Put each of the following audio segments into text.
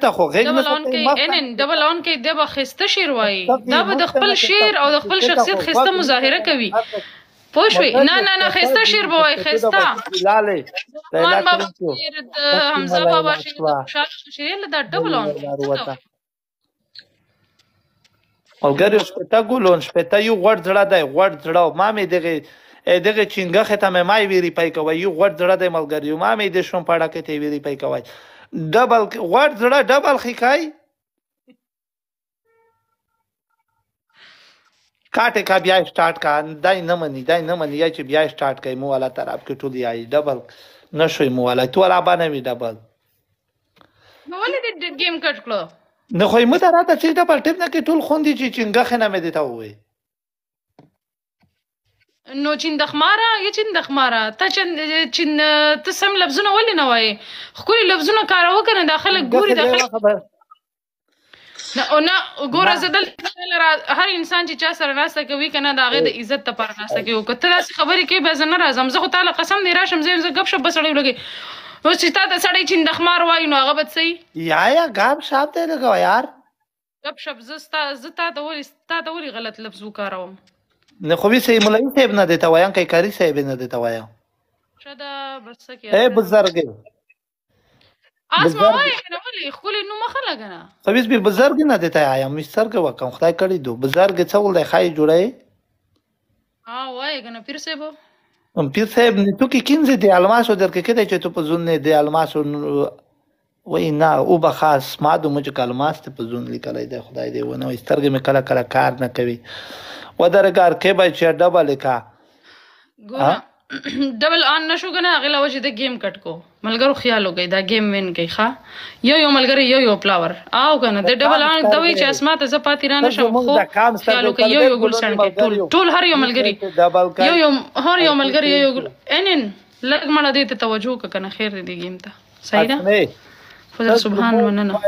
ته خو غېږ نه ډبل آن کې ان ډبل آن کې د بخسته شعر وایي دا به د خپل شعر او د خپل شخصیت خسته مظاهره کوي پوه شوې نه خسته شعر به وایي خسته حمزه بابا شعر دا ډبل آن ملګری شپېته ګلون شپېته یو غوړ زړه دی غوړ زړه ما مې دغه چینګښې ته مې مای ویریفای کوئ یو غوړ زړه دی ملګری ما مې د شوم پاړه کې ته ویریفای کوئ ډبل غوړ زړه ډبل ښیکای کاټې کا بیا سټارټ کا دای نه مني یا چې بیا سټارټ کوي مو والا طرف کې ټول یای ډبل نشوي مو والا تو لا باندې وی ډبل نو ولې د گیم کټ کړو نه خو یې راته چې ډبل ټیم نه کې ټول خوندې چې چینګښې نه مې دیته ووی نو چندخماره یا چندخماره ته سم لفظونه ولې نه وایې ښکلي لفظونه کاروه که نه دا خلک ګوري دا خلک نه ګوره زه دلته هر انسان چې چا سره ناسته کوي که نه د هغې د عزت دپاره ناسته کوي که ته داسې خبرې کوې بیا زه نه راځم زه خو تعالی قسم دی راشم زه ګپ شپ به سړی ولګوي اوس چې تا ته سړی چندخمار وایي نو هغه به څه یا ګپ شپ دی لګوه یار ګپ شپ زه تا ته ولې غلط لفظ وکاروم نه خو صحیح مولوی صاحب نه دیتا وایم که کاری صاحب نه دیتا وایم شاید بس کې اے بزرگ اسما وای کنه ولی خولي نو مخه لګنه خبيز به بزرگ نه دیتا وایم مستر که وکم خدای کړی دو بزرگ څه ول دی خای جوړای وای کنه پیر صاحب پیر صاحب نه تو کې 15 دی الماسو درکې کده چې تو په زون نه دی الماسو وای نه او به خاص ما دو مجه کلمات په زون لیکلای دی خدای دی ونه سترګې مې کله کله کار نه کوي ودرګار کې به چې ډبل کا ګوره ډبل آن نشو کنه غلا وجه د گیم کټ کو ملګرو خیال وګي دا گیم وین کوي ښا یو ملګری یو پلاور او کنه د ډبل آن دوی چې اسماء ته زپاتی را نشم خو خیال وګي یو ګلشن کې ټول هر یو ملګری یو هر یو ملګری یو ان لګ مړه دې ته توجه کنه خیر دې گیم ته صحیح ده خدای سبحان مننه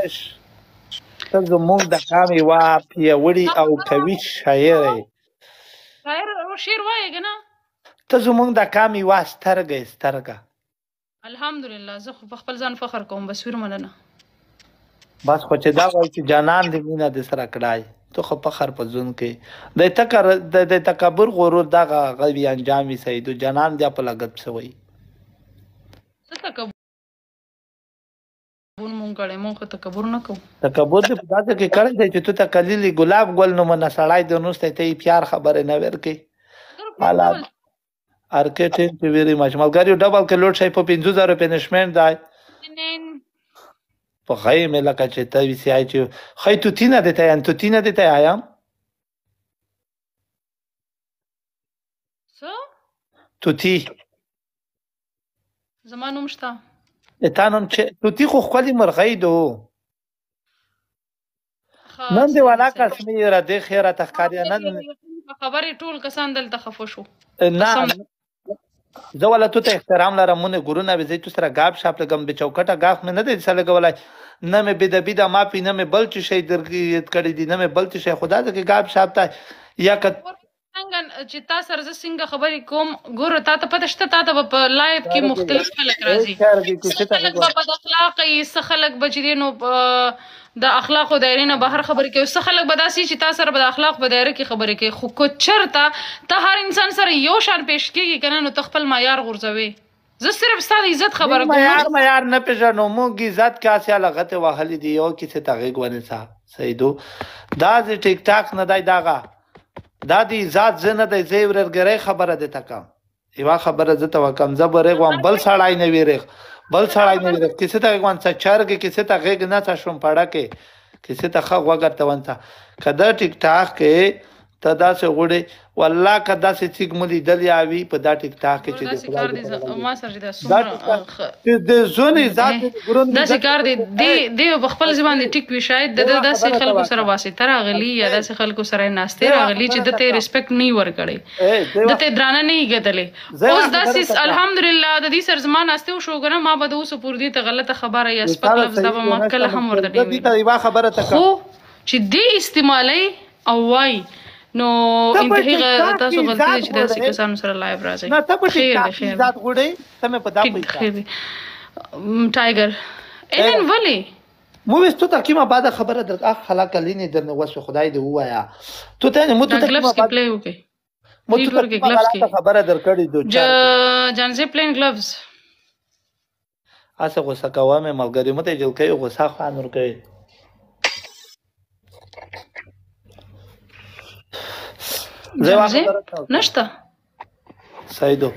ته زموږ د کامي وا پیوړی او کوي شاعر شعر وایې که نه ته زموږ د کامي وا سترګه الحمدلله زه خو په خپل ځان فخر کوم بصیر مننه بس خو چې دا وایي چې جانان دې مینه د سره کړای تو خو فخر په ځون کې د تکبر غرور دغه غوي انجام وي سیدو جانان دې په لګت سوی څه تکبر مونږ کړی مونږ تکبر نه کوو تکبر دې په داسې کې کړی دی چې تو ته کلیلي ګلاب ګل نو منه سړی د نوستی ته یې پیار خبرې نه ورکوي حالات ارکټین چې ویری مچ ملګریو ډبل کې لوډ شي په 5000 پنشمنټ دی په خای مې لکه چې ته وی سي آی چې خای تو تینه دیته آیم څه توتی زمانو مشته اتانم چې توتی خو خپل مرغۍ دو نن دی والا کشمیر را دی خیره تخکاری نن خبرې ټول کسان دلته خفو شو نه زه ولا ته احترام لرم مونږ ګورونه به زه تو سره غاب شاپ لګم به چوکټه غاف مې نه دی سره لګولای نه مې بيد ما پی نه مې بل چې شي درګې کړی دي نه مې بل چې شي خدا دې غاب شاپ ته یا څنګه چې تاسو سره څنګه خبرې کوم ګوره تا ته پته شته تا ته په لایو کې مختلف خلک راځي په اخلاقي څه خلک بچرینو د اخلاق او دایره نه بهر خبرې کوي څه خلک بداسي چې تاسو سره د اخلاق په دایره کې خبرې کوي خو کو چرته ته هر انسان سره یو شان پیش کیږي کنه نو ته خپل معیار غورځوي زه صرف ستاسو عزت خبره کوم معیار نه پیژنو موږ عزت کاسه لغته وهلې دی یو کیسه تغیګ ونه سا سیدو دا د ټیک ټاک نه دی داغه دا دی ذات زنه د زیورګری خبره ده تکم یو خبره زه ته وکم زبرغ وم بل سړای نه ویریغ بل سړای نه ویریغ کیسه ته وان څه چارګه کیسه ته غېګ نه تا شوم پړه کې کیسه ته خو وګرته ونته کدا ټیک ټاک کې ته دا څه غوړي والله کدا څه چیک ملي دلی اوی په دا ټیک ټاک کې چې ما سره دا سومره د زونی ذات ګورون دا کار دی په خپل ځبان دي ټیک وی شاید د داسې خلکو سره واسي تر غلی یا داسې خلکو سره ناشته راغلی چې دته ریسپیکټ نه ور کړي دته درانه نه کېدلې اوس داسې الحمدلله د دې سر زمان ناشته شو غره ما به اوس پور دي ته غلطه خبره یا سپک لفظ دا ما کله هم ورته دی دا خبره تک خو چې دې استعمالي او وای نو انتهي تاسو غلطي چې داسې کسانو سره لایو راځي نه ته په خیر ذات غوړې ته مې په دا پېښه ټایګر ان ولی مو ویست تو تا کیما بعد خبره در اخ خلاک لینی در وسو خدای دی وایا تو ته مو تو دا ګلفز کې پلی وکي مو تو ته خبره در کړی دو جانزه پلین ګلفز اسه غوسه کومه ملګری مته جل کوي غوسه خو انور کوي نشته سیدو